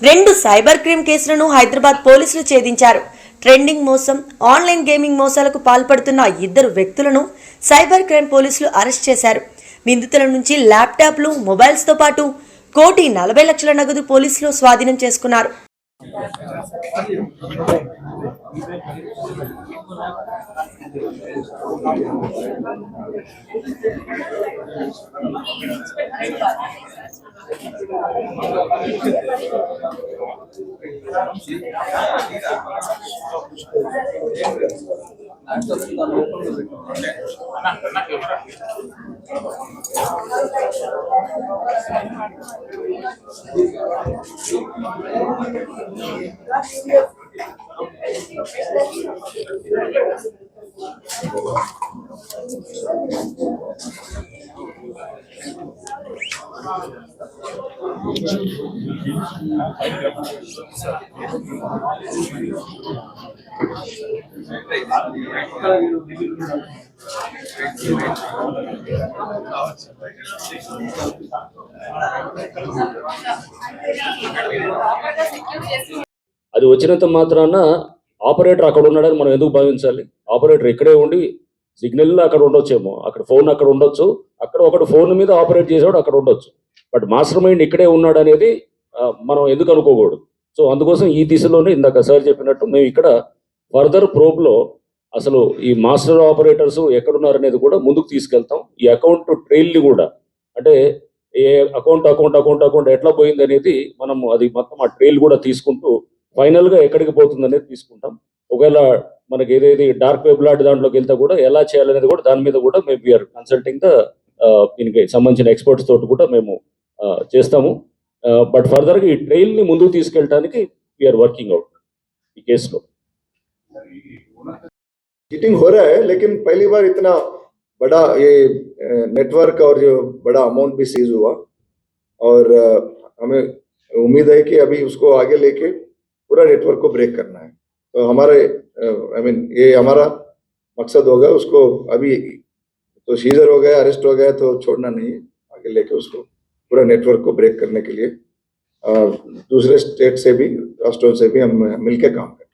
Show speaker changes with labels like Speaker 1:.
Speaker 1: రెండు cyber crime కేసులను హైదరాబాద్ పోలీసులు ఛేదించారు. ట్రెండింగ్ మోసం, ఆన్లైన్ గేమింగ్ మోసాలకు పాల్పడుతున్న ఇద్దరు వ్యక్తులను సైబర్ క్రైమ్ పోలీసులు అరెస్ట్ చేశారు. నిందితుల నుంచి ల్యాప్టాప్లు, మొబైల్స్తో పాటు 1,40,00,000 నగదు పోలీసులు స్వాధీనం చేసుకున్నారు.
Speaker 2: అది వచ్చినంత మాత్రాన ఆపరేటర్ అక్కడ ఉన్నాడని మనం ఎందుకు భావించాలి? ఆపరేటర్ ఇక్కడే ఉండి సిగ్నల్ అక్కడ ఉండొచ్చేమో, అక్కడ ఫోన్ అక్కడ ఉండొచ్చు, అక్కడ ఒకటి ఫోన్ మీద ఆపరేట్ చేసేవాడు అక్కడ ఉండొచ్చు. బట్ మాస్టర్ మైండ్ ఇక్కడే ఉన్నాడు అనేది మనం ఎందుకు అనుకోకూడదు. సో అందుకోసం ఈ దిశలోనే ఇందాక సార్ చెప్పినట్టు మేము ఇక్కడ ఫర్దర్ ప్రోబ్లో అసలు ఈ మాస్టర్ ఆపరేటర్స్ ఎక్కడున్నారనేది కూడా ముందుకు తీసుకెళ్తాం. ఈ అకౌంట్ ట్రైల్ని కూడా, అంటే ఏ అకౌంట్ ఎట్లా పోయింది అనేది మనం అది మొత్తం ఆ ట్రైల్ కూడా తీసుకుంటూ ఫైనల్గా ఎక్కడికి పోతుంది అనేది తీసుకుంటాం. ఒకవేళ మనకి ఏదైతే డార్క్ వెబ్ లాంటి దాంట్లోకి వెళ్తే కూడా ఎలా చేయాలనేది కూడా దాని మీద కూడా మేము వీఆర్ కన్సల్టింగ్ దీనికి సంబంధించిన ఎక్స్పర్ట్స్ తోటి కూడా మేము చేస్తాము. బట్ ఫర్దర్గా ఈ ట్రైల్ని ముందుకు తీసుకెళ్ళడానికి వీఆర్ వర్కింగ్ అవుట్ ఈ కేసులో.
Speaker 3: चीटिंग हो रहा है, लेकिन पहली बार इतना बड़ा ये नेटवर्क और जो बड़ा अमाउंट भी सीज हुआ, और हमें उम्मीद है कि अभी उसको आगे लेके पूरा नेटवर्क को ब्रेक करना है. तो हमारे ये हमारा मकसद होगा. उसको अभी तो सीजर हो गया, अरेस्ट हो गया, तो छोड़ना नहीं है, आगे लेके उसको पूरा नेटवर्क को ब्रेक करने के लिए दूसरे स्टेट से भी, राष्ट्रों से भी हम मिलकर काम करें.